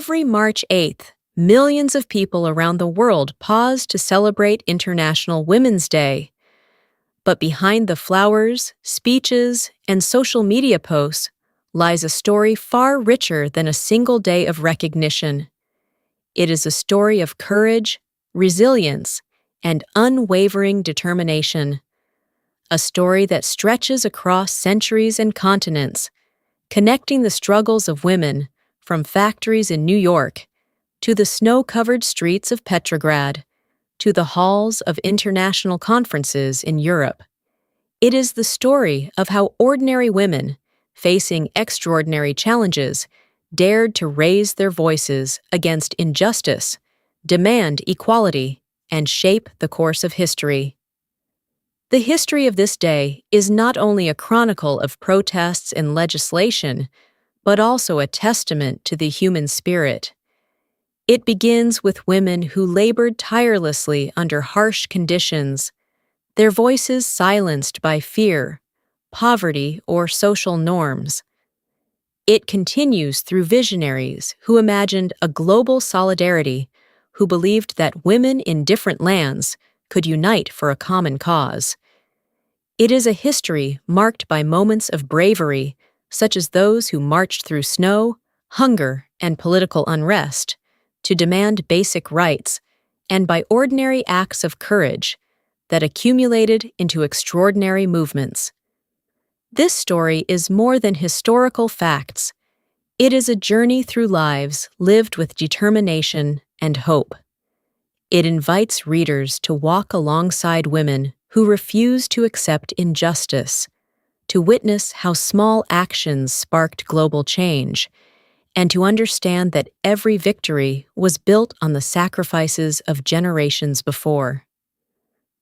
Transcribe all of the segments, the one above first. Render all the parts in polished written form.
Every March 8th, millions of people around the world pause to celebrate International Women's Day. But behind the flowers, speeches, and social media posts lies a story far richer than a single day of recognition. It is a story of courage, resilience, and unwavering determination. A story that stretches across centuries and continents, connecting the struggles of women from factories in New York to the snow-covered streets of Petrograd to the halls of international conferences in Europe. It is the story of how ordinary women, facing extraordinary challenges, dared to raise their voices against injustice, demand equality, and shape the course of history. The history of this day is not only a chronicle of protests and legislation, but also a testament to the human spirit. It begins with women who labored tirelessly under harsh conditions, their voices silenced by fear, poverty, or social norms. It continues through visionaries who imagined a global solidarity, who believed that women in different lands could unite for a common cause. It is a history marked by moments of bravery, such as those who marched through snow, hunger, and political unrest to demand basic rights, and by ordinary acts of courage that accumulated into extraordinary movements. This story is more than historical facts. It is a journey through lives lived with determination and hope. It invites readers to walk alongside women who refuse to accept injustice, to witness how small actions sparked global change, and to understand that every victory was built on the sacrifices of generations before.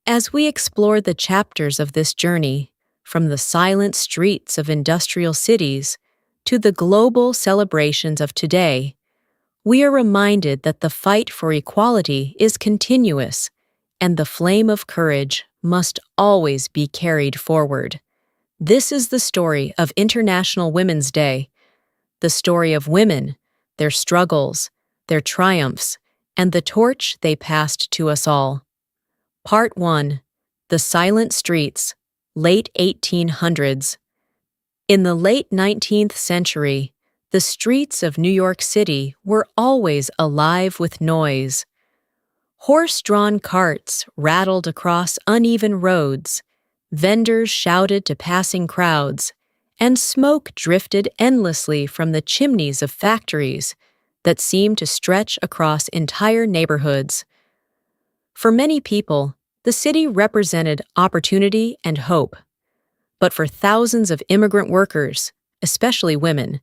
As we explore the chapters of this journey, from the silent streets of industrial cities to the global celebrations of today, we are reminded that the fight for equality is continuous, and the flame of courage must always be carried forward. This is the story of International Women's Day, the story of women, their struggles, their triumphs, and the torch they passed to us all. Part 1. The Silent Streets, Late 1800s. In the late 19th century, the streets of New York City were always alive with noise. Horse-drawn carts rattled across uneven roads, vendors shouted to passing crowds, and smoke drifted endlessly from the chimneys of factories that seemed to stretch across entire neighborhoods. For many people, the city represented opportunity and hope. But for thousands of immigrant workers, especially women,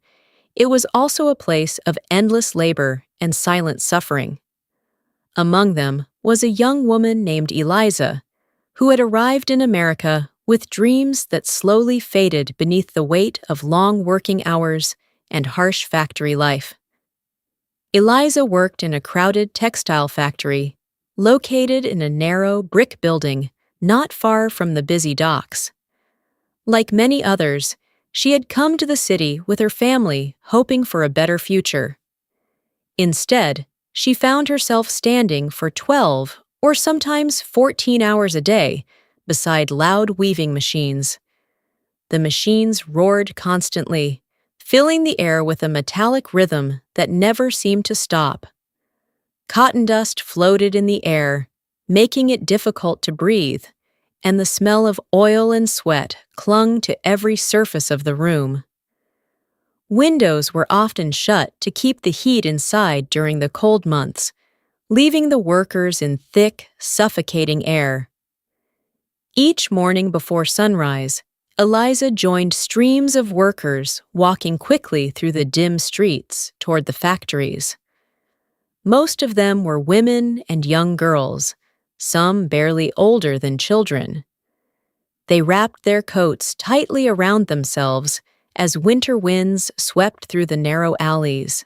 it was also a place of endless labor and silent suffering. Among them was a young woman named Eliza, who had arrived in America with dreams that slowly faded beneath the weight of long working hours and harsh factory life. Eliza worked in a crowded textile factory, located in a narrow brick building not far from the busy docks. Like many others, she had come to the city with her family hoping for a better future. Instead, she found herself standing for 12 or sometimes 14 hours a day beside loud weaving machines. The machines roared constantly, filling the air with a metallic rhythm that never seemed to stop. Cotton dust floated in the air, making it difficult to breathe, and the smell of oil and sweat clung to every surface of the room. Windows were often shut to keep the heat inside during the cold months, leaving the workers in thick, suffocating air. Each morning before sunrise, Eliza joined streams of workers walking quickly through the dim streets toward the factories. Most of them were women and young girls, some barely older than children. They wrapped their coats tightly around themselves as winter winds swept through the narrow alleys.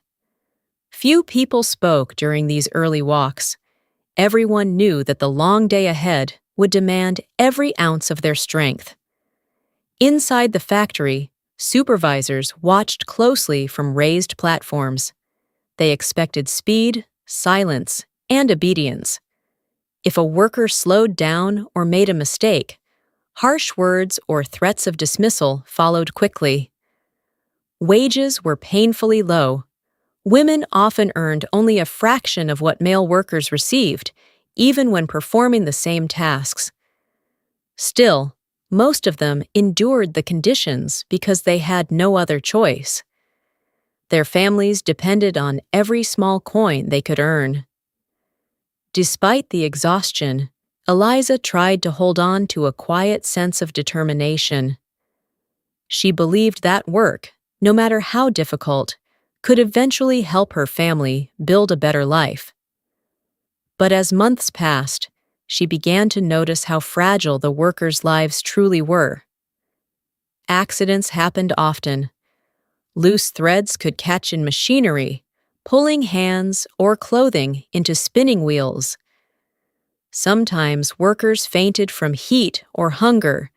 Few people spoke during these early walks. Everyone knew that the long day ahead would demand every ounce of their strength. Inside the factory, supervisors watched closely from raised platforms. They expected speed, silence, and obedience. If a worker slowed down or made a mistake, harsh words or threats of dismissal followed quickly. Wages were painfully low. Women often earned only a fraction of what male workers received, even when performing the same tasks. Still, most of them endured the conditions because they had no other choice. Their families depended on every small coin they could earn. Despite the exhaustion, Eliza tried to hold on to a quiet sense of determination. She believed that work, no matter how difficult, could eventually help her family build a better life. But as months passed, she began to notice how fragile the workers' lives truly were. Accidents happened often. Loose threads could catch in machinery, pulling hands or clothing into spinning wheels. Sometimes workers fainted from heat or hunger,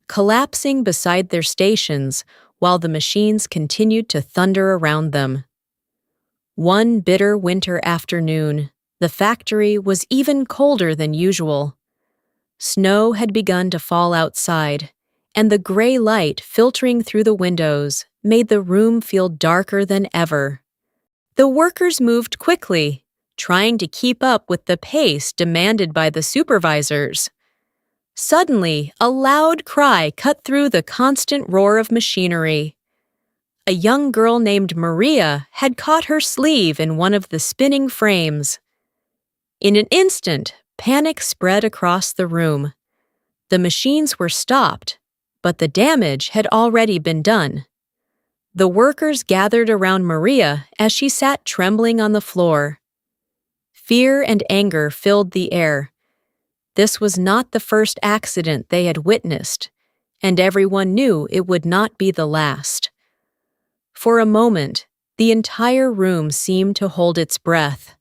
collapsing beside their stations while the machines continued to thunder around them. One bitter winter afternoon, the factory was even colder than usual. Snow had begun to fall outside, and the gray light filtering through the windows made the room feel darker than ever. The workers moved quickly, trying to keep up with the pace demanded by the supervisors. Suddenly, a loud cry cut through the constant roar of machinery. A young girl named Maria had caught her sleeve in one of the spinning frames. In an instant, panic spread across the room. The machines were stopped, but the damage had already been done. The workers gathered around Maria as she sat trembling on the floor. Fear and anger filled the air. This was not the first accident they had witnessed, and everyone knew it would not be the last. For a moment, the entire room seemed to hold its breath.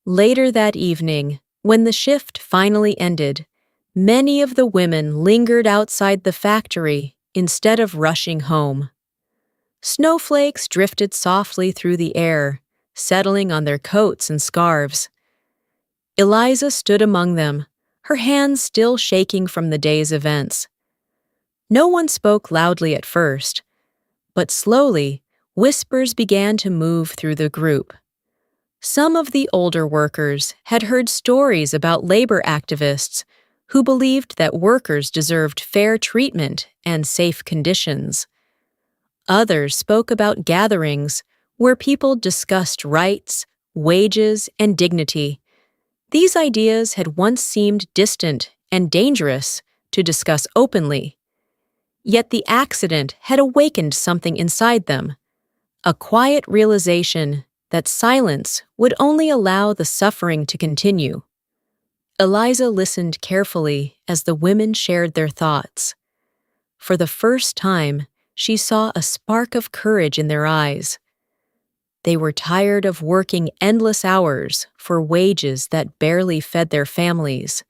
Later that evening, when the shift finally ended, many of the women lingered outside the factory instead of rushing home. Snowflakes drifted softly through the air, settling on their coats and scarves. Eliza stood among them, her hands still shaking from the day's events. No one spoke loudly at first, but slowly, whispers began to move through the group. Some of the older workers had heard stories about labor activists who believed that workers deserved fair treatment and safe conditions. Others spoke about gatherings where people discussed rights, wages, and dignity. These ideas had once seemed distant and dangerous to discuss openly. Yet the accident had awakened something inside them, a quiet realization that silence would only allow the suffering to continue. Eliza listened carefully as the women shared their thoughts. For the first time, she saw a spark of courage in their eyes. They were tired of working endless hours for wages that barely fed their families.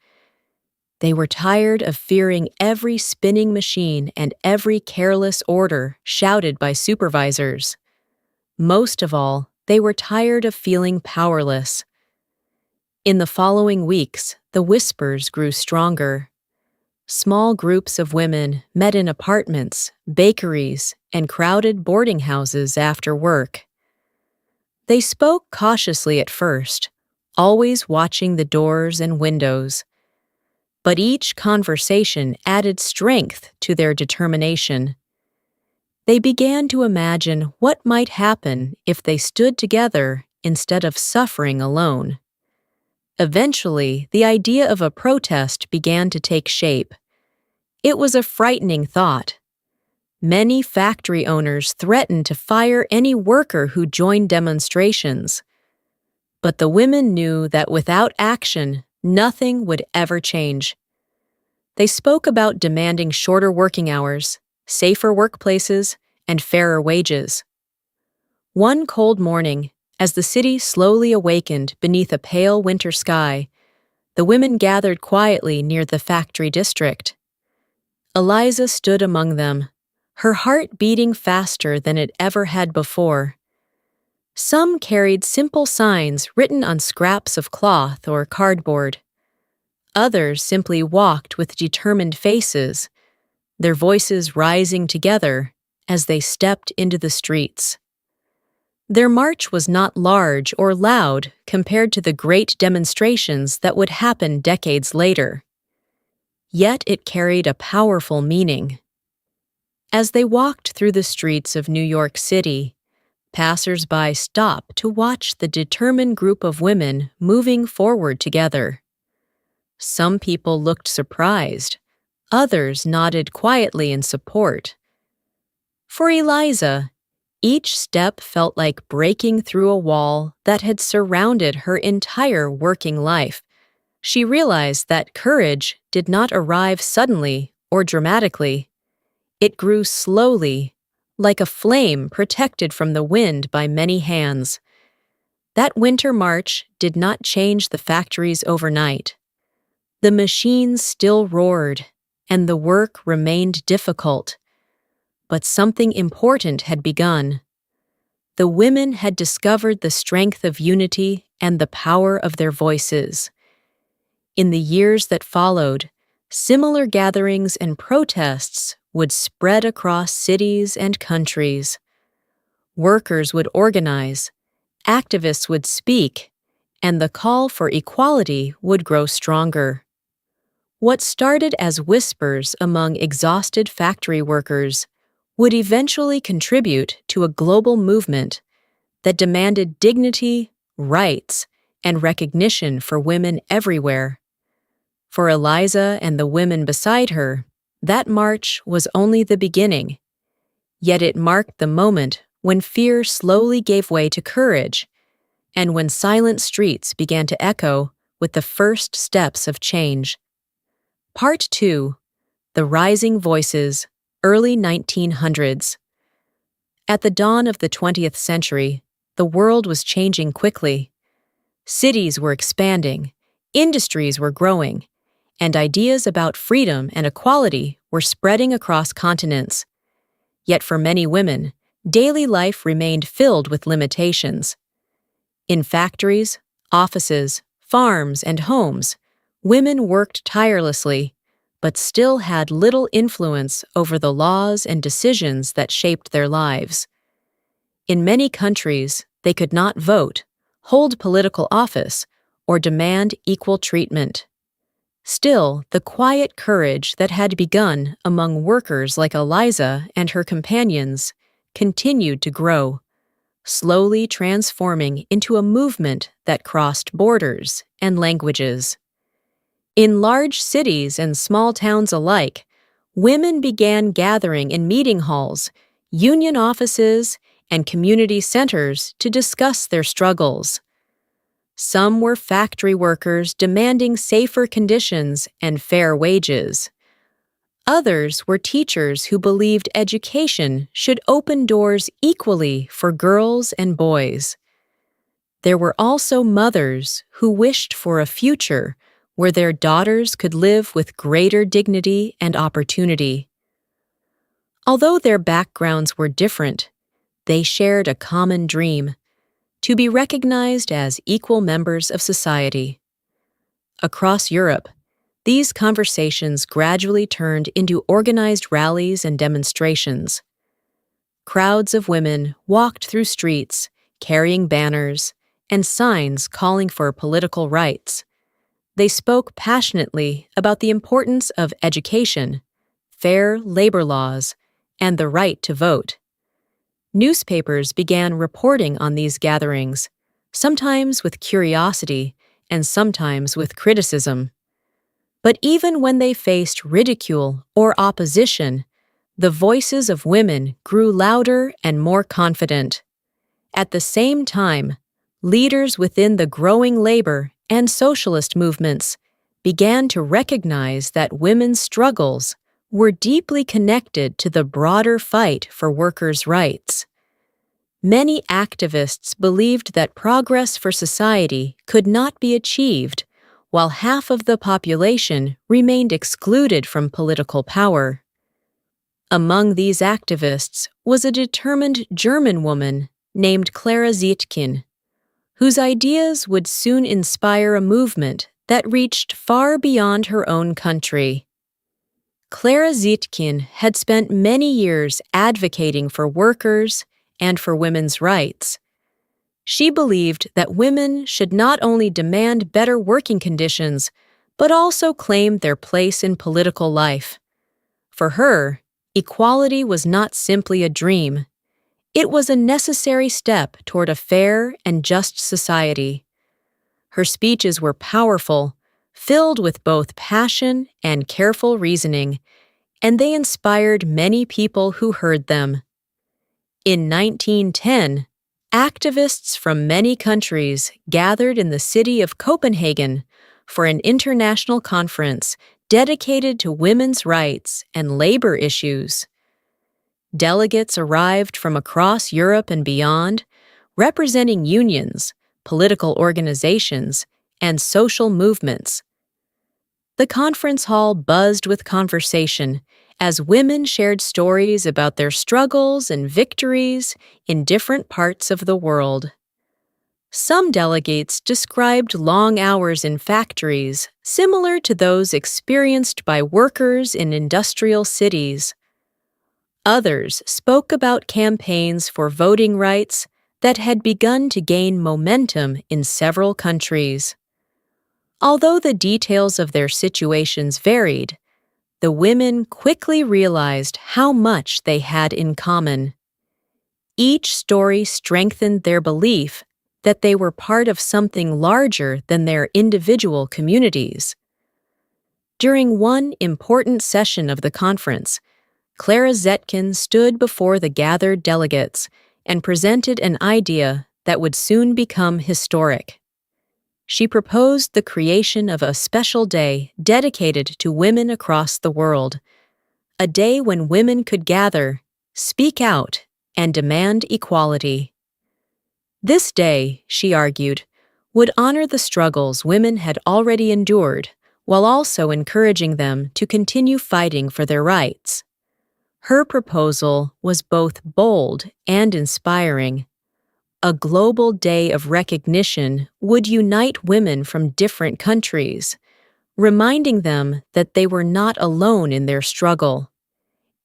They were tired of fearing every spinning machine and every careless order shouted by supervisors. Most of all, they were tired of feeling powerless. In the following weeks, the whispers grew stronger. Small groups of women met in apartments, bakeries, and crowded boarding houses after work. They spoke cautiously at first, always watching the doors and windows. But each conversation added strength to their determination. They began to imagine what might happen if they stood together instead of suffering alone. Eventually, the idea of a protest began to take shape. It was a frightening thought. Many factory owners threatened to fire any worker who joined demonstrations. But the women knew that without action, nothing would ever change. They spoke about demanding shorter working hours, safer workplaces, and fairer wages. One cold morning, as the city slowly awakened beneath a pale winter sky, the women gathered quietly near the factory district. Eliza stood among them, her heart beating faster than it ever had before. Some carried simple signs written on scraps of cloth or cardboard. Others simply walked with determined faces, their voices rising together as they stepped into the streets. Their march was not large or loud compared to the great demonstrations that would happen decades later. Yet it carried a powerful meaning. As they walked through the streets of New York City, passers-by stopped to watch the determined group of women moving forward together. Some people looked surprised, others nodded quietly in support. For Eliza, each step felt like breaking through a wall that had surrounded her entire working life. She realized that courage did not arrive suddenly or dramatically. It grew slowly, like a flame protected from the wind by many hands. That winter march did not change the factories overnight. The machines still roared, and the work remained difficult. But something important had begun. The women had discovered the strength of unity and the power of their voices. In the years that followed, similar gatherings and protests would spread across cities and countries. Workers would organize, activists would speak, and the call for equality would grow stronger. What started as whispers among exhausted factory workers would eventually contribute to a global movement that demanded dignity, rights, and recognition for women everywhere. For Eliza and the women beside her, that march was only the beginning. Yet it marked the moment when fear slowly gave way to courage, and when silent streets began to echo with the first steps of change. Part 2. The Rising Voices, Early 1900s. At the dawn of the 20th century, the world was changing quickly. Cities were expanding, industries were growing, and ideas about freedom and equality were spreading across continents. Yet for many women, daily life remained filled with limitations. In factories, offices, farms, and homes, women worked tirelessly, but still had little influence over the laws and decisions that shaped their lives. In many countries, they could not vote, hold political office, or demand equal treatment. Still, the quiet courage that had begun among workers like Eliza and her companions continued to grow, slowly transforming into a movement that crossed borders and languages. In large cities and small towns alike, women began gathering in meeting halls, union offices, and community centers to discuss their struggles. Some were factory workers demanding safer conditions and fair wages. Others were teachers who believed education should open doors equally for girls and boys. There were also mothers who wished for a future where their daughters could live with greater dignity and opportunity. Although their backgrounds were different, they shared a common dream: to be recognized as equal members of society. Across Europe, these conversations gradually turned into organized rallies and demonstrations. Crowds of women walked through streets, carrying banners and signs calling for political rights. They spoke passionately about the importance of education, fair labor laws, and the right to vote. Newspapers began reporting on these gatherings, sometimes with curiosity and sometimes with criticism. But even when they faced ridicule or opposition, the voices of women grew louder and more confident. At the same time, leaders within the growing labor and socialist movements began to recognize that women's struggles were deeply connected to the broader fight for workers' rights. Many activists believed that progress for society could not be achieved while half of the population remained excluded from political power. Among these activists was a determined German woman named Clara Zetkin, whose ideas would soon inspire a movement that reached far beyond her own country. Clara Zetkin had spent many years advocating for workers and for women's rights. She believed that women should not only demand better working conditions, but also claim their place in political life. For her, equality was not simply a dream. It was a necessary step toward a fair and just society. Her speeches were powerful, filled with both passion and careful reasoning, and they inspired many people who heard them. In 1910, activists from many countries gathered in the city of Copenhagen for an international conference dedicated to women's rights and labor issues. Delegates arrived from across Europe and beyond, representing unions, political organizations, and social movements. The conference hall buzzed with conversation as women shared stories about their struggles and victories in different parts of the world. Some delegates described long hours in factories similar to those experienced by workers in industrial cities. Others spoke about campaigns for voting rights that had begun to gain momentum in several countries. Although the details of their situations varied, the women quickly realized how much they had in common. Each story strengthened their belief that they were part of something larger than their individual communities. During one important session of the conference, Clara Zetkin stood before the gathered delegates and presented an idea that would soon become historic. She proposed the creation of a special day dedicated to women across the world, a day when women could gather, speak out, and demand equality. This day, she argued, would honor the struggles women had already endured, while also encouraging them to continue fighting for their rights. Her proposal was both bold and inspiring. A global day of recognition would unite women from different countries, reminding them that they were not alone in their struggle.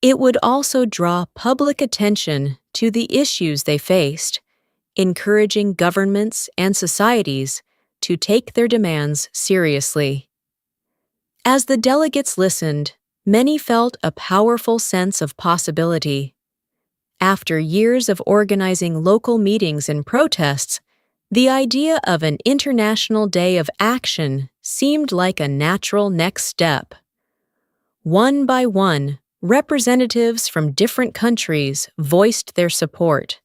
It would also draw public attention to the issues they faced, encouraging governments and societies to take their demands seriously. As the delegates listened, many felt a powerful sense of possibility. After years of organizing local meetings and protests, the idea of an International Day of Action seemed like a natural next step. One by one, representatives from different countries voiced their support.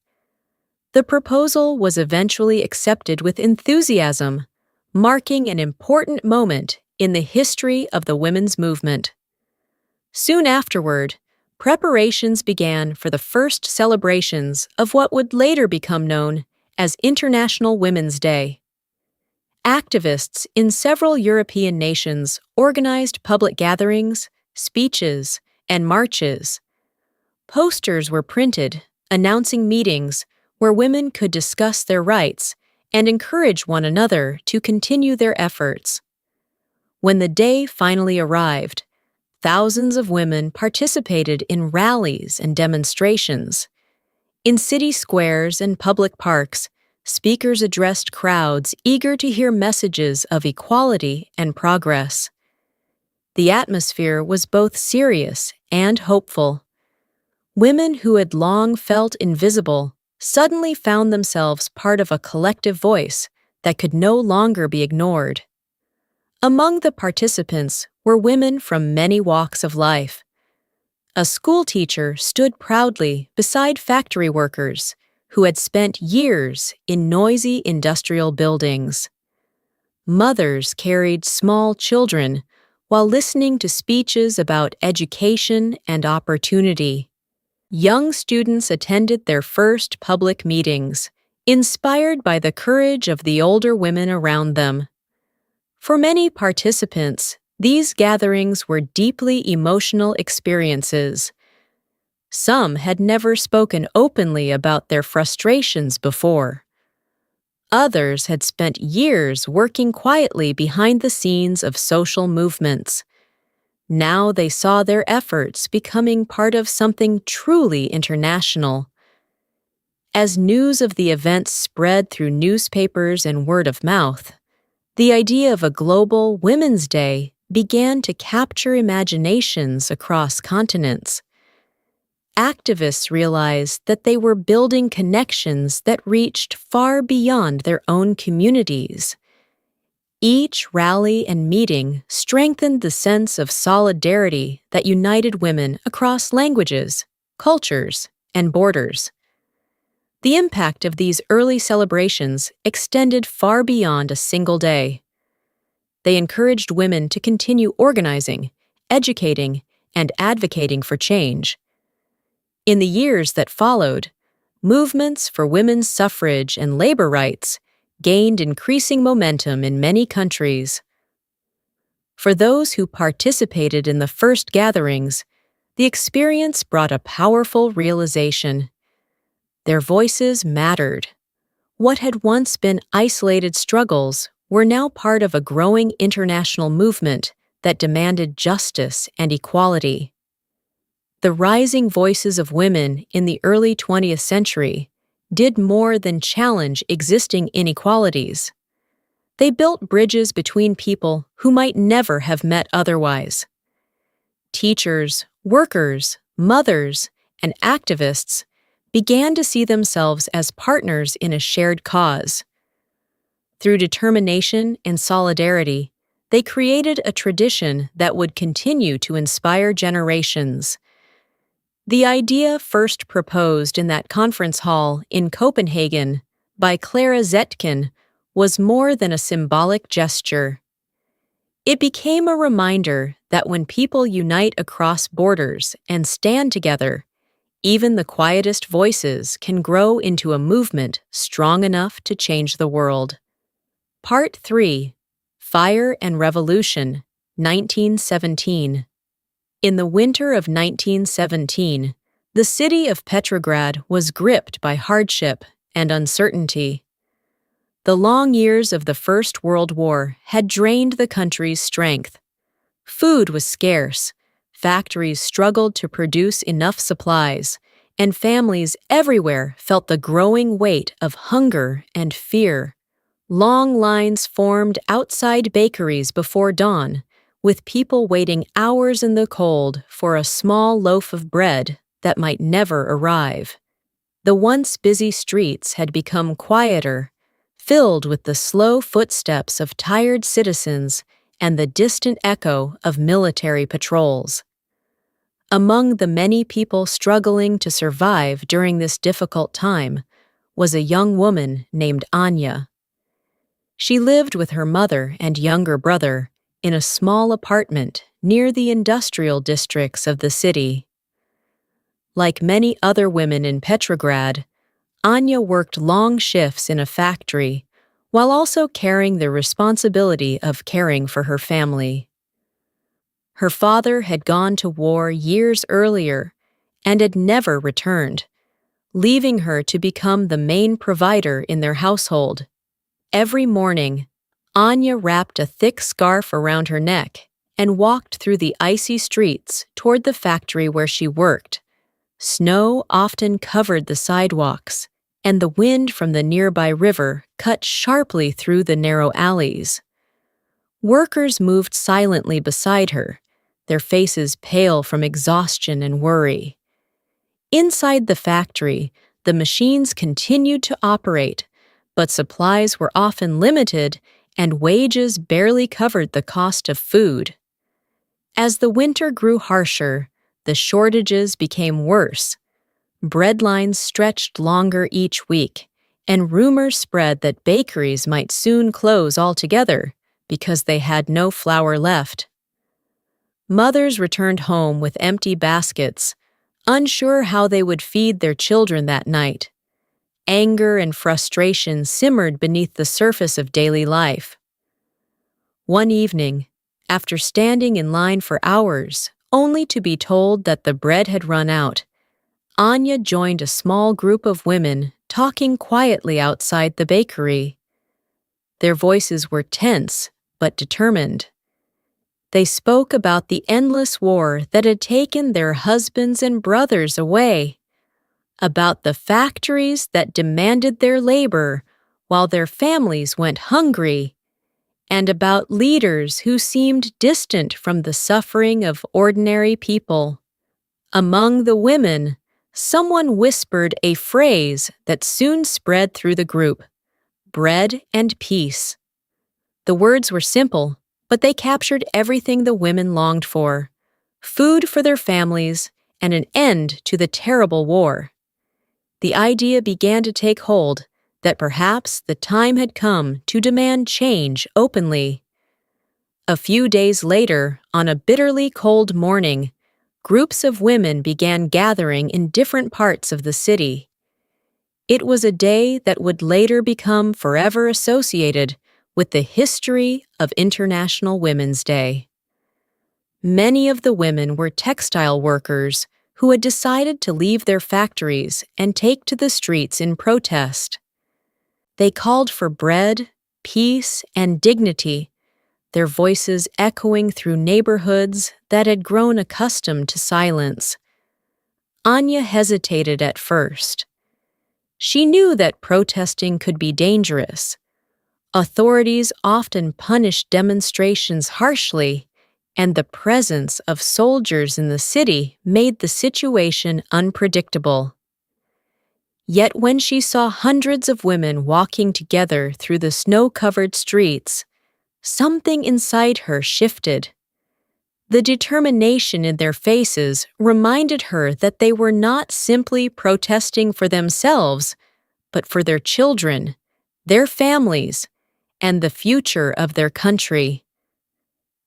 The proposal was eventually accepted with enthusiasm, marking an important moment in the history of the women's movement. Soon afterward, preparations began for the first celebrations of what would later become known as International Women's Day. Activists in several European nations organized public gatherings, speeches, and marches. Posters were printed announcing meetings where women could discuss their rights and encourage one another to continue their efforts. When the day finally arrived, thousands of women participated in rallies and demonstrations. In city squares and public parks, speakers addressed crowds eager to hear messages of equality and progress. The atmosphere was both serious and hopeful. Women who had long felt invisible suddenly found themselves part of a collective voice that could no longer be ignored. Among the participants were women from many walks of life. A school teacher stood proudly beside factory workers who had spent years in noisy industrial buildings. Mothers carried small children while listening to speeches about education and opportunity. Young students attended their first public meetings, inspired by the courage of the older women around them. For many participants, these gatherings were deeply emotional experiences. Some had never spoken openly about their frustrations before. Others had spent years working quietly behind the scenes of social movements. Now they saw their efforts becoming part of something truly international. As news of the events spread through newspapers and word of mouth, the idea of a global Women's Day began to capture imaginations across continents. Activists realized that they were building connections that reached far beyond their own communities. Each rally and meeting strengthened the sense of solidarity that united women across languages, cultures, and borders. The impact of these early celebrations extended far beyond a single day. They encouraged women to continue organizing, educating, and advocating for change. In the years that followed, movements for women's suffrage and labor rights gained increasing momentum in many countries. For those who participated in the first gatherings, the experience brought a powerful realization. Their voices mattered. What had once been isolated struggles were now part of a growing international movement that demanded justice and equality. The rising voices of women in the early 20th century did more than challenge existing inequalities. They built bridges between people who might never have met otherwise. Teachers, workers, mothers, and activists began to see themselves as partners in a shared cause. Through determination and solidarity, they created a tradition that would continue to inspire generations. The idea first proposed in that conference hall in Copenhagen by Clara Zetkin was more than a symbolic gesture. It became a reminder that when people unite across borders and stand together, even the quietest voices can grow into a movement strong enough to change the world. Part 3: Fire and Revolution, 1917. In the winter of 1917, the city of Petrograd was gripped by hardship and uncertainty. The long years of the First World War had drained the country's strength. Food was scarce, factories struggled to produce enough supplies, and families everywhere felt the growing weight of hunger and fear. Long lines formed outside bakeries before dawn, with people waiting hours in the cold for a small loaf of bread that might never arrive. The once busy streets had become quieter, filled with the slow footsteps of tired citizens and the distant echo of military patrols. Among the many people struggling to survive during this difficult time was a young woman named Anya. She lived with her mother and younger brother in a small apartment near the industrial districts of the city. Like many other women in Petrograd, Anya worked long shifts in a factory while also carrying the responsibility of caring for her family. Her father had gone to war years earlier and had never returned, leaving her to become the main provider in their household. Every morning, Anya wrapped a thick scarf around her neck and walked through the icy streets toward the factory where she worked. Snow often covered the sidewalks, and the wind from the nearby river cut sharply through the narrow alleys. Workers moved silently beside her, their faces pale from exhaustion and worry. Inside the factory, the machines continued to operate, but supplies were often limited and wages barely covered the cost of food. As the winter grew harsher, the shortages became worse. Bread lines stretched longer each week, and rumors spread that bakeries might soon close altogether because they had no flour left. Mothers returned home with empty baskets, unsure how they would feed their children that night. Anger and frustration simmered beneath the surface of daily life. One evening, after standing in line for hours, only to be told that the bread had run out, Anya joined a small group of women talking quietly outside the bakery. Their voices were tense but determined. They spoke about the endless war that had taken their husbands and brothers away, about the factories that demanded their labor while their families went hungry, and about leaders who seemed distant from the suffering of ordinary people. Among the women, someone whispered a phrase that soon spread through the group: bread and peace. The words were simple, but they captured everything the women longed for: food for their families and an end to the terrible war. The idea began to take hold that perhaps the time had come to demand change openly. A few days later, on a bitterly cold morning, groups of women began gathering in different parts of the city. It was a day that would later become forever associated with the history of International Women's Day. Many of the women were textile workers who had decided to leave their factories and take to the streets in protest. They called for bread, peace, and dignity, their voices echoing through neighborhoods that had grown accustomed to silence. Anya hesitated at first. She knew that protesting could be dangerous. Authorities often punished demonstrations harshly, and the presence of soldiers in the city made the situation unpredictable. Yet when she saw hundreds of women walking together through the snow-covered streets, something inside her shifted. The determination in their faces reminded her that they were not simply protesting for themselves, but for their children, their families, and the future of their country.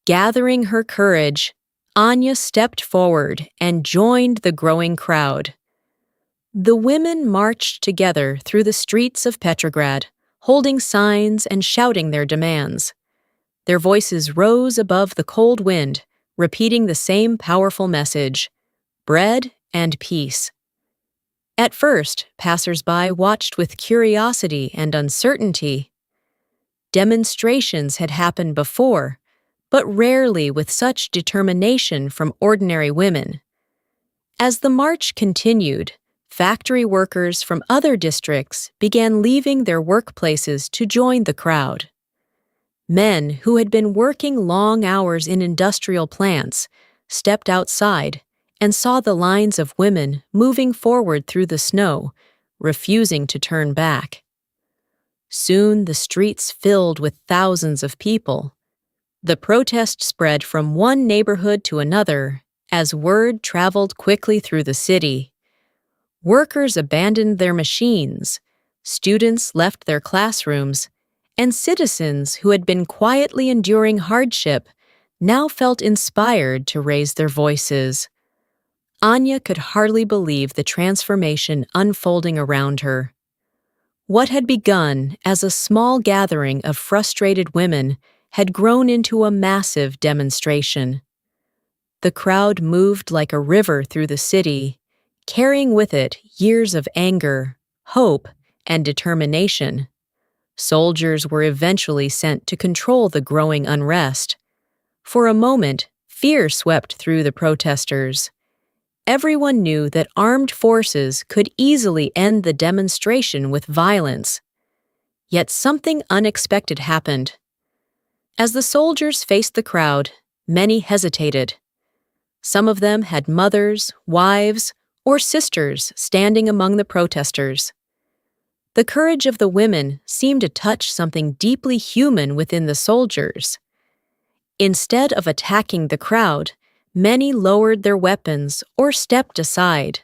Gathering her courage, Anya stepped forward and joined the growing crowd. The women marched together through the streets of Petrograd, holding signs and shouting their demands. Their voices rose above the cold wind, repeating the same powerful message: bread and peace. At first, passers-by watched with curiosity and uncertainty. Demonstrations had happened before, but rarely with such determination from ordinary women. As the march continued, factory workers from other districts began leaving their workplaces to join the crowd. Men who had been working long hours in industrial plants stepped outside and saw the lines of women moving forward through the snow, refusing to turn back. Soon the streets filled with thousands of people. The protest spread from one neighborhood to another as word traveled quickly through the city. Workers abandoned their machines, students left their classrooms, and citizens who had been quietly enduring hardship now felt inspired to raise their voices. Anya could hardly believe the transformation unfolding around her. What had begun as a small gathering of frustrated women had grown into a massive demonstration. The crowd moved like a river through the city, carrying with it years of anger, hope, and determination. Soldiers were eventually sent to control the growing unrest. For a moment, fear swept through the protesters. Everyone knew that armed forces could easily end the demonstration with violence. Yet something unexpected happened. As the soldiers faced the crowd, many hesitated. Some of them had mothers, wives, or sisters standing among the protesters. The courage of the women seemed to touch something deeply human within the soldiers. Instead of attacking the crowd, many lowered their weapons or stepped aside.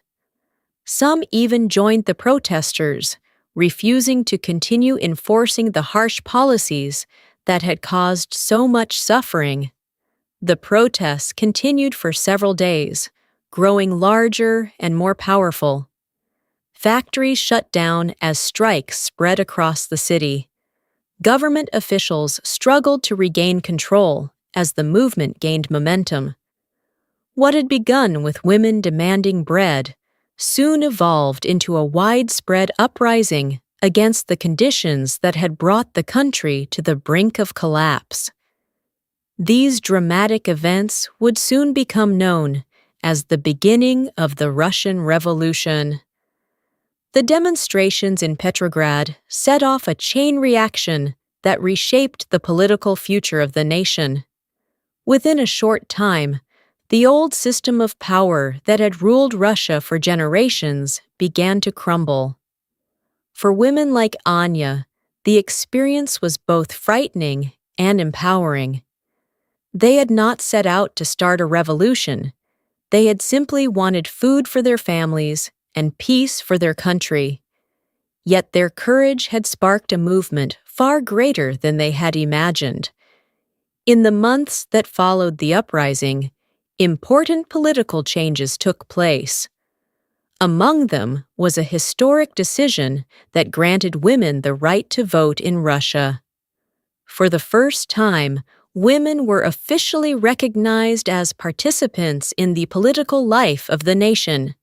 Some even joined the protesters, refusing to continue enforcing the harsh policies that had caused so much suffering. The protests continued for several days, growing larger and more powerful. Factories shut down as strikes spread across the city. Government officials struggled to regain control as the movement gained momentum. What had begun with women demanding bread soon evolved into a widespread uprising against the conditions that had brought the country to the brink of collapse. These dramatic events would soon become known as the beginning of the Russian Revolution. The demonstrations in Petrograd set off a chain reaction that reshaped the political future of the nation. Within a short time, the old system of power that had ruled Russia for generations began to crumble. For women like Anya, the experience was both frightening and empowering. They had not set out to start a revolution. They had simply wanted food for their families and peace for their country. Yet their courage had sparked a movement far greater than they had imagined. In the months that followed the uprising, important political changes took place. Among them was a historic decision that granted women the right to vote in Russia. For the first time, women were officially recognized as participants in the political life of the nation.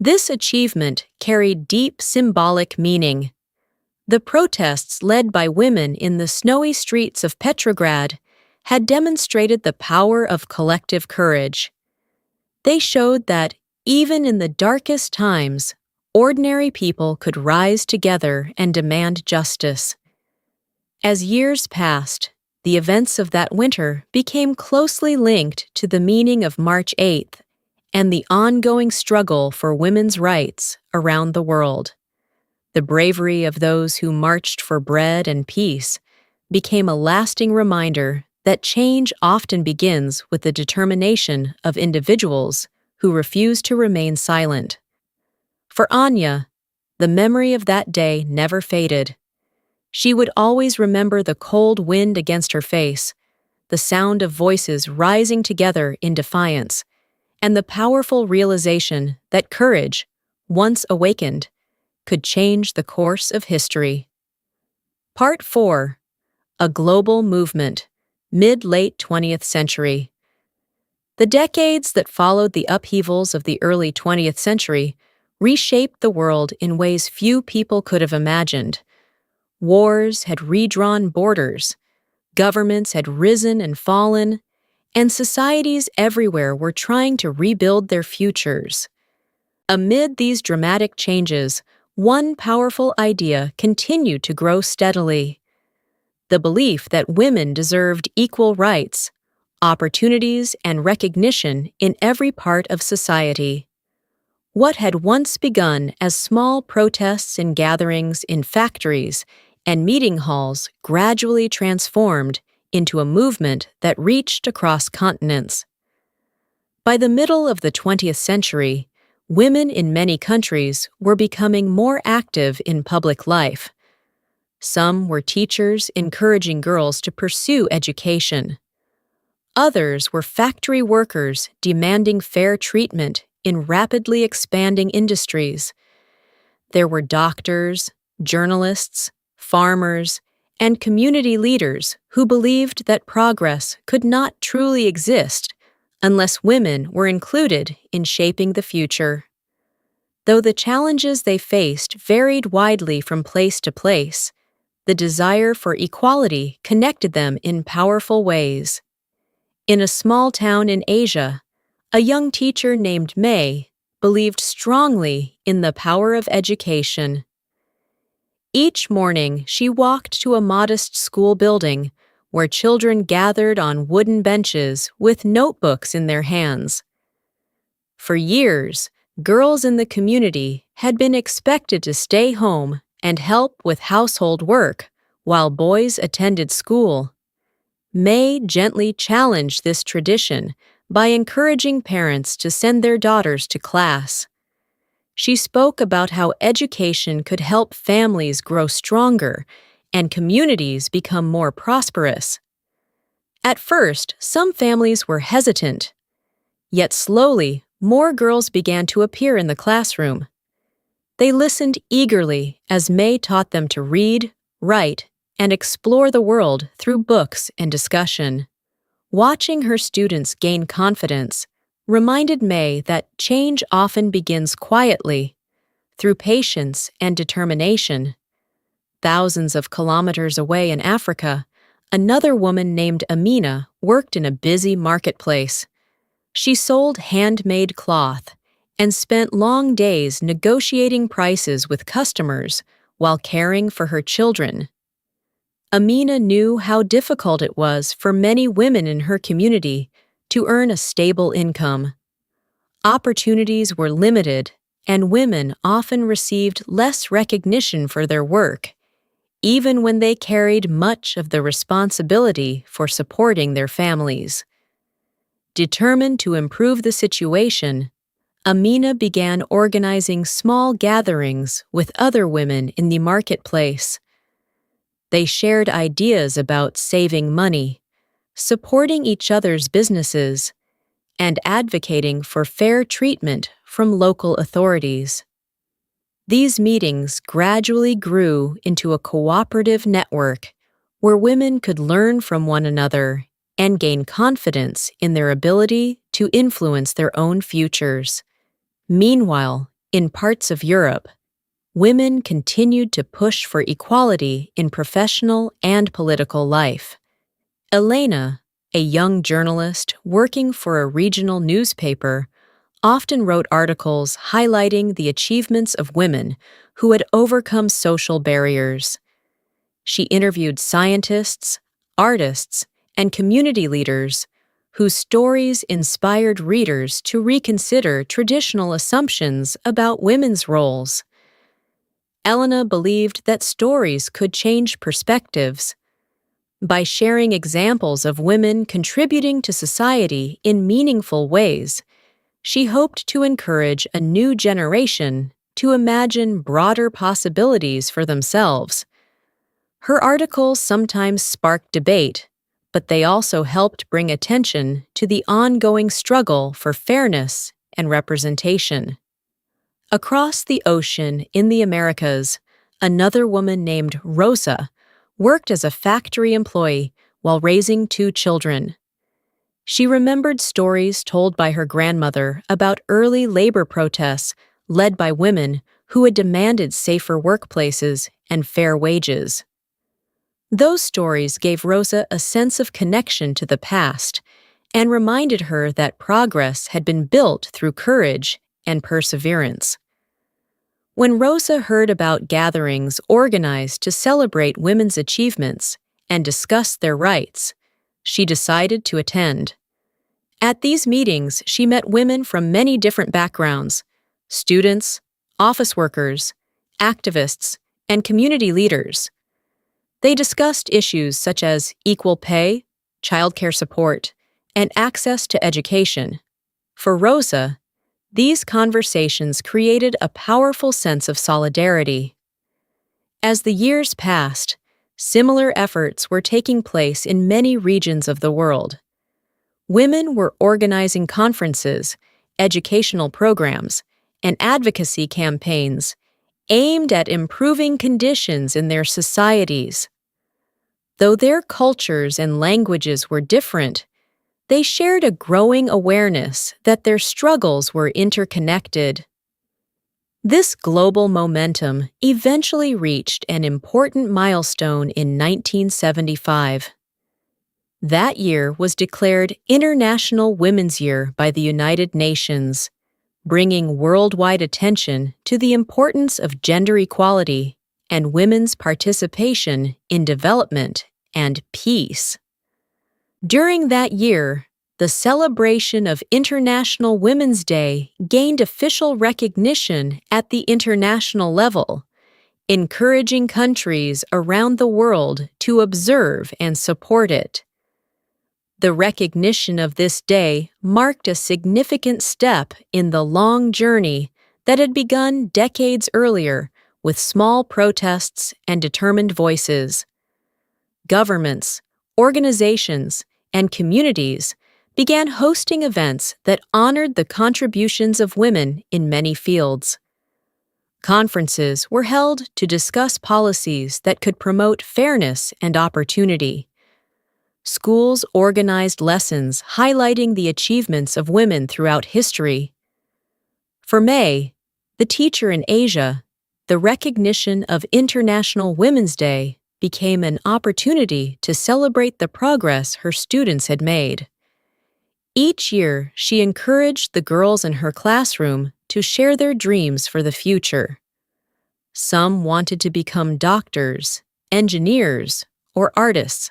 This achievement carried deep symbolic meaning. The protests led by women in the snowy streets of Petrograd had demonstrated the power of collective courage. They showed that, even in the darkest times, ordinary people could rise together and demand justice. As years passed, the events of that winter became closely linked to the meaning of March 8th and the ongoing struggle for women's rights around the world. The bravery of those who marched for bread and peace became a lasting reminder that change often begins with the determination of individuals who refuse to remain silent. For Anya, the memory of that day never faded. She would always remember the cold wind against her face, the sound of voices rising together in defiance, and the powerful realization that courage, once awakened, could change the course of history. Part 4. A Global Movement, Mid-Late 20th Century. The decades that followed the upheavals of the early 20th century reshaped the world in ways few people could have imagined. Wars had redrawn borders, governments had risen and fallen, and societies everywhere were trying to rebuild their futures. Amid these dramatic changes, one powerful idea continued to grow steadily: the belief that women deserved equal rights, opportunities, and recognition in every part of society. What had once begun as small protests and gatherings in factories and meeting halls gradually transformed into a movement that reached across continents. By the middle of the 20th century, women in many countries were becoming more active in public life. Some were teachers encouraging girls to pursue education. Others were factory workers demanding fair treatment in rapidly expanding industries. There were doctors, journalists, farmers, and community leaders who believed that progress could not truly exist unless women were included in shaping the future. Though the challenges they faced varied widely from place to place, the desire for equality connected them in powerful ways. In a small town in Asia, a young teacher named May believed strongly in the power of education. Each morning, she walked to a modest school building where children gathered on wooden benches with notebooks in their hands. For years, girls in the community had been expected to stay home and help with household work while boys attended school. May gently challenged this tradition by encouraging parents to send their daughters to class. She spoke about how education could help families grow stronger and communities become more prosperous. At first, some families were hesitant. Yet slowly, more girls began to appear in the classroom. They listened eagerly as May taught them to read, write, and explore the world through books and discussion. Watching her students gain confidence, reminded May that change often begins quietly, through patience and determination. Thousands of kilometers away in Africa, another woman named Amina worked in a busy marketplace. She sold handmade cloth and spent long days negotiating prices with customers while caring for her children. Amina knew how difficult it was for many women in her community to earn a stable income. Opportunities were limited, and women often received less recognition for their work, even when they carried much of the responsibility for supporting their families. Determined to improve the situation, Amina began organizing small gatherings with other women in the marketplace. They shared ideas about saving money, supporting each other's businesses, and advocating for fair treatment from local authorities. These meetings gradually grew into a cooperative network where women could learn from one another and gain confidence in their ability to influence their own futures. Meanwhile, in parts of Europe, women continued to push for equality in professional and political life. Elena, a young journalist working for a regional newspaper, often wrote articles highlighting the achievements of women who had overcome social barriers. She interviewed scientists, artists, and community leaders whose stories inspired readers to reconsider traditional assumptions about women's roles. Elena believed that stories could change perspectives. By sharing examples of women contributing to society in meaningful ways, she hoped to encourage a new generation to imagine broader possibilities for themselves. Her articles sometimes sparked debate, but they also helped bring attention to the ongoing struggle for fairness and representation. Across the ocean in the Americas, another woman named Rosa worked as a factory employee while raising 2 children. She remembered stories told by her grandmother about early labor protests led by women who had demanded safer workplaces and fair wages. Those stories gave Rosa a sense of connection to the past and reminded her that progress had been built through courage and perseverance. When Rosa heard about gatherings organized to celebrate women's achievements and discuss their rights, she decided to attend. At these meetings, she met women from many different backgrounds: students, office workers, activists, and community leaders. They discussed issues such as equal pay, childcare support, and access to education. For Rosa, these conversations created a powerful sense of solidarity. As the years passed, similar efforts were taking place in many regions of the world. Women were organizing conferences, educational programs, and advocacy campaigns aimed at improving conditions in their societies. Though their cultures and languages were different, they shared a growing awareness that their struggles were interconnected. This global momentum eventually reached an important milestone in 1975. That year was declared International Women's Year by the United Nations, bringing worldwide attention to the importance of gender equality and women's participation in development and peace. During that year, the celebration of International Women's Day gained official recognition at the international level, encouraging countries around the world to observe and support it. The recognition of this day marked a significant step in the long journey that had begun decades earlier with small protests and determined voices. Governments, organizations, and communities began hosting events that honored the contributions of women in many fields. Conferences were held to discuss policies that could promote fairness and opportunity. Schools organized lessons highlighting the achievements of women throughout history. For May, the teacher in Asia, the recognition of International Women's Day became an opportunity to celebrate the progress her students had made. Each year, she encouraged the girls in her classroom to share their dreams for the future. Some wanted to become doctors, engineers, or artists.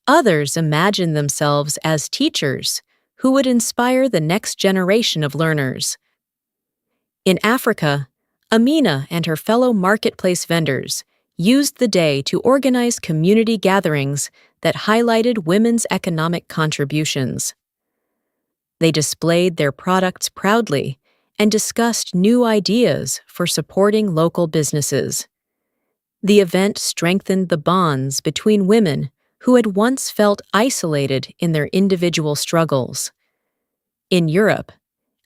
Others imagined themselves as teachers who would inspire the next generation of learners. In Africa, Amina and her fellow marketplace vendors used the day to organize community gatherings that highlighted women's economic contributions. They displayed their products proudly and discussed new ideas for supporting local businesses. The event strengthened the bonds between women who had once felt isolated in their individual struggles. In Europe,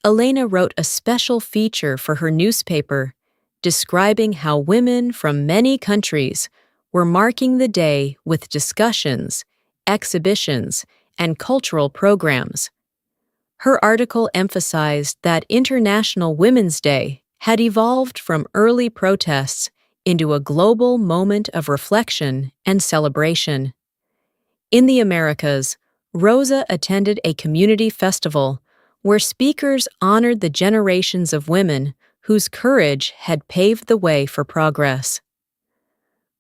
Elena wrote a special feature for her newspaper describing how women from many countries were marking the day with discussions, exhibitions, and cultural programs. Her article emphasized that International Women's Day had evolved from early protests into a global moment of reflection and celebration. In the Americas, Rosa attended a community festival where speakers honored the generations of women whose courage had paved the way for progress.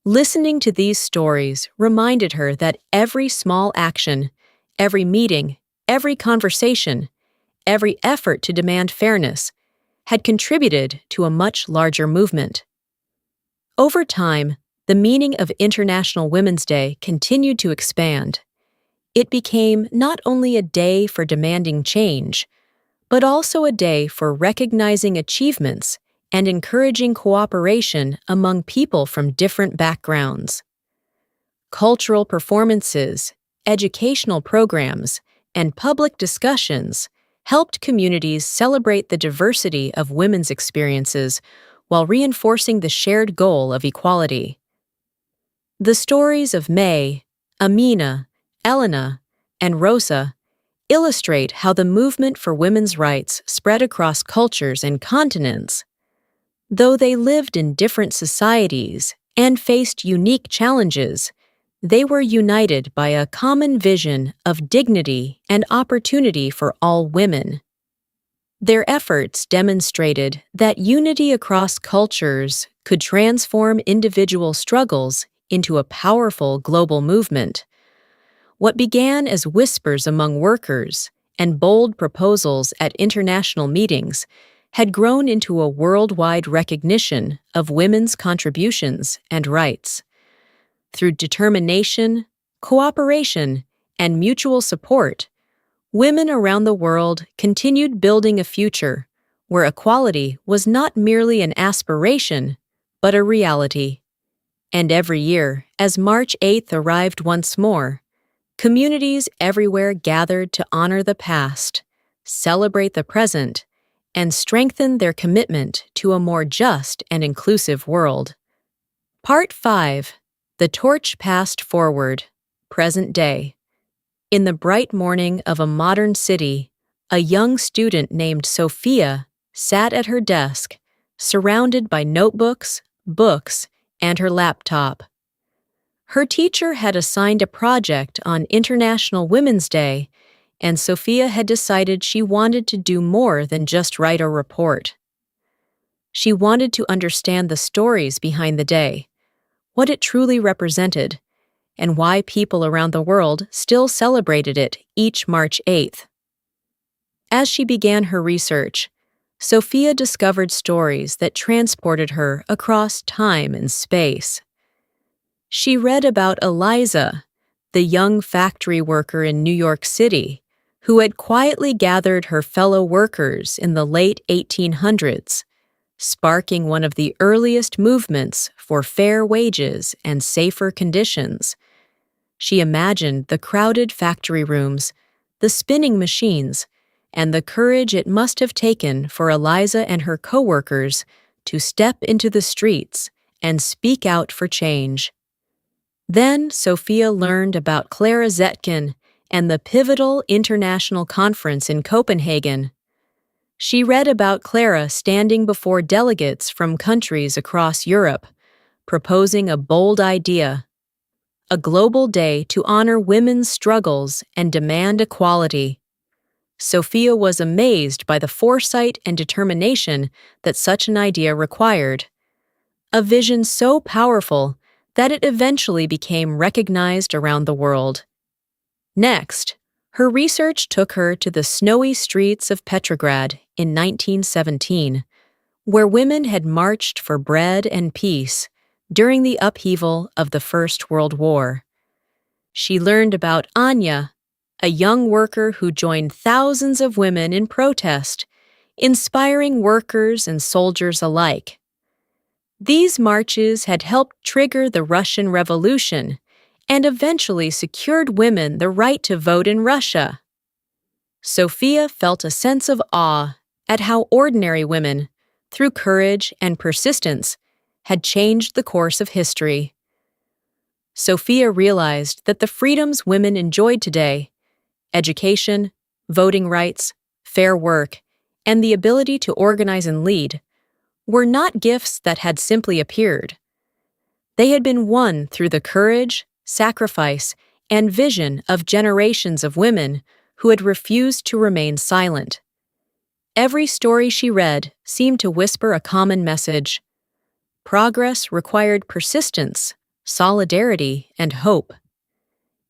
Listening to these stories reminded her that every small action, every meeting, every conversation, every effort to demand fairness had contributed to a much larger movement. Over time, the meaning of International Women's Day continued to expand. It became not only a day for demanding change, but also a day for recognizing achievements and encouraging cooperation among people from different backgrounds. Cultural performances, educational programs, and public discussions helped communities celebrate the diversity of women's experiences while reinforcing the shared goal of equality. The stories of May, Amina, Elena, and Rosa illustrate how the movement for women's rights spread across cultures and continents. Though they lived in different societies and faced unique challenges, they were united by a common vision of dignity and opportunity for all women. Their efforts demonstrated that unity across cultures could transform individual struggles into a powerful global movement. What began as whispers among workers and bold proposals at international meetings had grown into a worldwide recognition of women's contributions and rights. Through determination, cooperation, and mutual support, women around the world continued building a future where equality was not merely an aspiration, but a reality. And every year, as March 8th arrived once more, communities everywhere gathered to honor the past, celebrate the present, and strengthen their commitment to a more just and inclusive world. Part 5. The Torch Passed Forward, Present Day. In the bright morning of a modern city, a young student named Sofia sat at her desk, surrounded by notebooks, books, and her laptop. Her teacher had assigned a project on International Women's Day, and Sofia had decided she wanted to do more than just write a report. She wanted to understand the stories behind the day, what it truly represented, and why people around the world still celebrated it each March 8th. As she began her research, Sofia discovered stories that transported her across time and space. She read about Eliza, the young factory worker in New York City, who had quietly gathered her fellow workers in the late 1800s, sparking one of the earliest movements for fair wages and safer conditions. She imagined the crowded factory rooms, the spinning machines, and the courage it must have taken for Eliza and her co-workers to step into the streets and speak out for change. Then Sofia learned about Clara Zetkin and the pivotal international conference in Copenhagen. She read about Clara standing before delegates from countries across Europe, proposing a bold idea: a global day to honor women's struggles and demand equality. Sofia was amazed by the foresight and determination that such an idea required, a vision so powerful that it eventually became recognized around the world. Next, her research took her to the snowy streets of Petrograd in 1917, where women had marched for bread and peace during the upheaval of the First World War. She learned about Anya, a young worker who joined thousands of women in protest, inspiring workers and soldiers alike. These marches had helped trigger the Russian Revolution and eventually secured women the right to vote in Russia. Sofia felt a sense of awe at how ordinary women, through courage and persistence, had changed the course of history. Sofia realized that the freedoms women enjoyed today, education, voting rights, fair work, and the ability to organize and lead, were not gifts that had simply appeared. They had been won through the courage, sacrifice, and vision of generations of women who had refused to remain silent. Every story she read seemed to whisper a common message: progress required persistence, solidarity, and hope.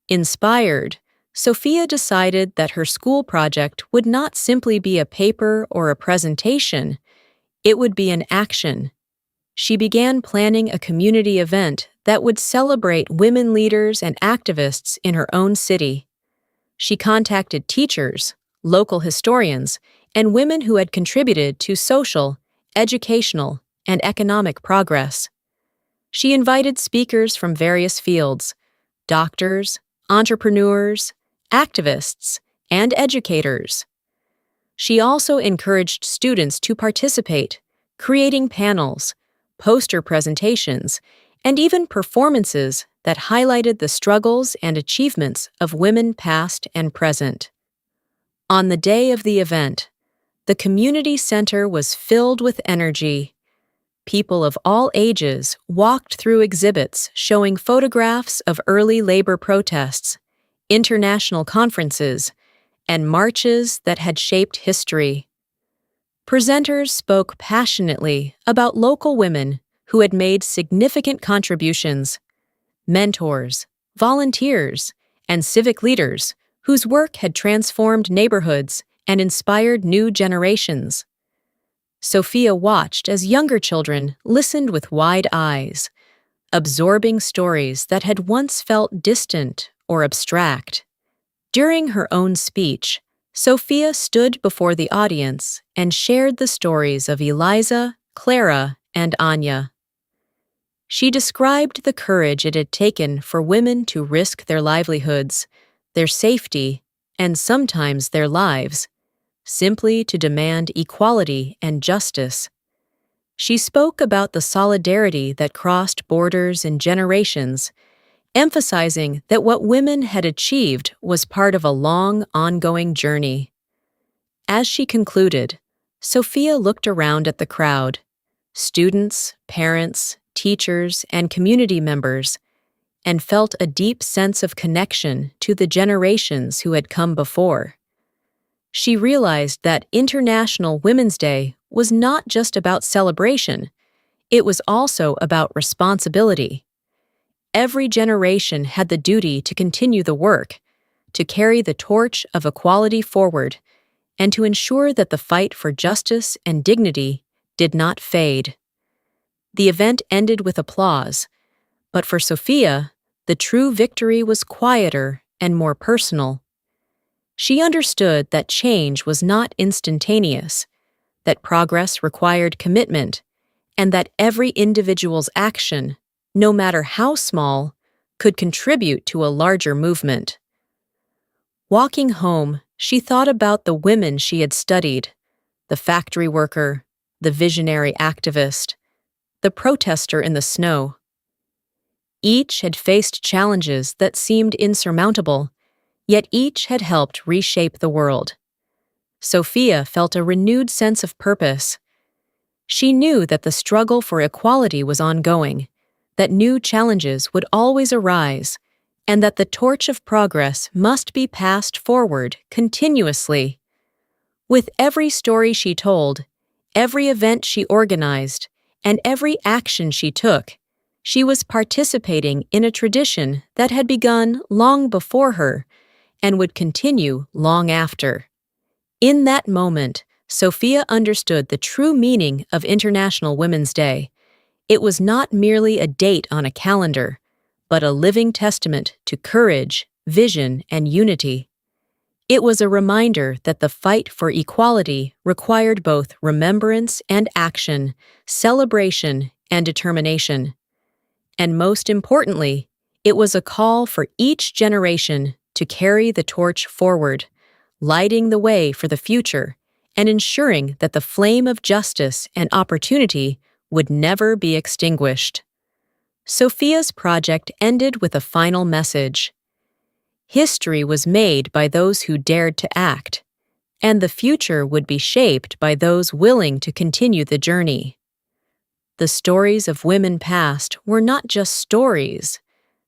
Inspired, Sofia decided that her school project would not simply be a paper or a presentation, it would be an action. She began planning a community event that would celebrate women leaders and activists in her own city. She contacted teachers, local historians, and women who had contributed to social, educational, and economic progress. She invited speakers from various fields: doctors, entrepreneurs, activists, and educators. She also encouraged students to participate, creating panels, poster presentations, and even performances that highlighted the struggles and achievements of women past and present. On the day of the event, the community center was filled with energy. People of all ages walked through exhibits showing photographs of early labor protests, international conferences, and marches that had shaped history. Presenters spoke passionately about local women who had made significant contributions, mentors, volunteers, and civic leaders whose work had transformed neighborhoods and inspired new generations. Sofia watched as younger children listened with wide eyes, absorbing stories that had once felt distant or abstract. During her own speech, Sofia stood before the audience and shared the stories of Eliza, Clara, and Anya. She described the courage it had taken for women to risk their livelihoods, their safety, and sometimes their lives, simply to demand equality and justice. She spoke about the solidarity that crossed borders and generations, emphasizing that what women had achieved was part of a long, ongoing journey. As she concluded, Sofia looked around at the crowd: students, parents, teachers, and community members, and felt a deep sense of connection to the generations who had come before. She realized that International Women's Day was not just about celebration, it was also about responsibility. Every generation had the duty to continue the work, to carry the torch of equality forward, and to ensure that the fight for justice and dignity did not fade. The event ended with applause, but for Sofia, the true victory was quieter and more personal. She understood that change was not instantaneous, that progress required commitment, and that every individual's action, no matter how small, could contribute to a larger movement. Walking home, she thought about the women she had studied: the factory worker, the visionary activist, the protester in the snow. Each had faced challenges that seemed insurmountable, yet each had helped reshape the world. Sofia felt a renewed sense of purpose. She knew that the struggle for equality was ongoing, that new challenges would always arise, and that the torch of progress must be passed forward continuously. With every story she told, every event she organized, and every action she took, she was participating in a tradition that had begun long before her and would continue long after. In that moment, Sofia understood the true meaning of International Women's Day. It was not merely a date on a calendar, but a living testament to courage, vision, and unity. It was a reminder that the fight for equality required both remembrance and action, celebration and determination. And most importantly, it was a call for each generation to carry the torch forward, lighting the way for the future and ensuring that the flame of justice and opportunity would never be extinguished. Sofia's project ended with a final message. History was made by those who dared to act, and the future would be shaped by those willing to continue the journey. The stories of women past were not just stories.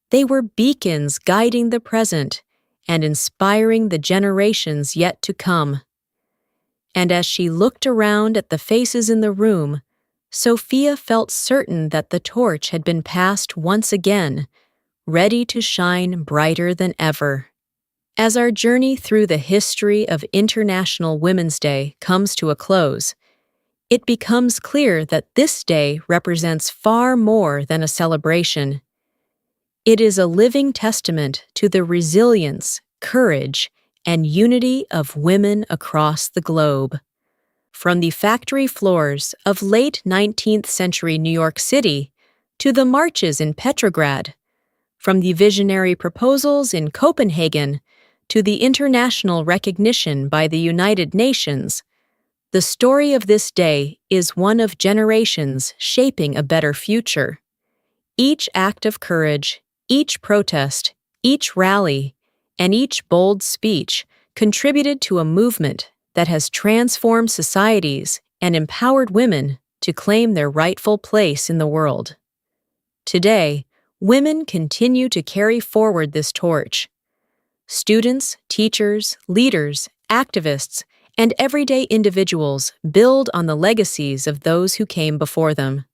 They were beacons guiding the present and inspiring the generations yet to come. And as she looked around at the faces in the room, Sofia felt certain that the torch had been passed once again, ready to shine brighter than ever. As our journey through the history of International Women's Day comes to a close, it becomes clear that this day represents far more than a celebration. It is a living testament to the resilience, courage, and unity of women across the globe. From the factory floors of late 19th century New York City to the marches in Petrograd, from the visionary proposals in Copenhagen to the international recognition by the United Nations, the story of this day is one of generations shaping a better future. Each act of courage, each protest, each rally, and each bold speech contributed to a movement that has transformed societies and empowered women to claim their rightful place in the world. Today, women continue to carry forward this torch. Students, teachers, leaders, activists, and everyday individuals build on the legacies of those who came before them.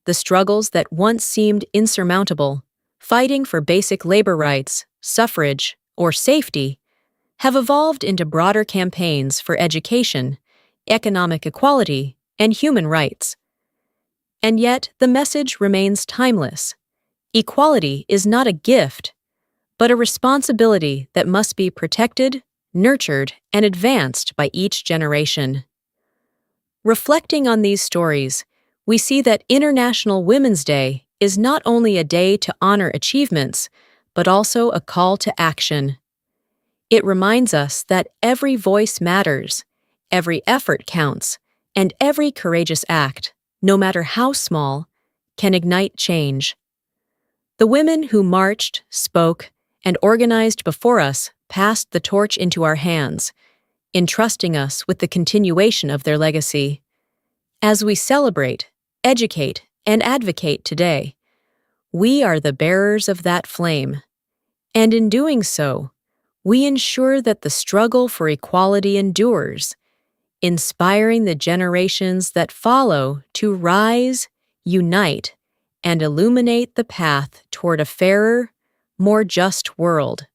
The struggles that once seemed insurmountable, fighting for basic labor rights, suffrage, or safety, have evolved into broader campaigns for education, economic equality, and human rights. And yet, the message remains timeless. Equality is not a gift, but a responsibility that must be protected, nurtured, and advanced by each generation. Reflecting on these stories, we see that International Women's Day is not only a day to honor achievements, but also a call to action. It reminds us that every voice matters, every effort counts, and every courageous act, no matter how small, can ignite change. The women who marched, spoke, and organized before us passed the torch into our hands, entrusting us with the continuation of their legacy. As we celebrate, educate, and advocate today, we are the bearers of that flame. And in doing so, we ensure that the struggle for equality endures, inspiring the generations that follow to rise, unite, and illuminate the path toward a fairer, more just world.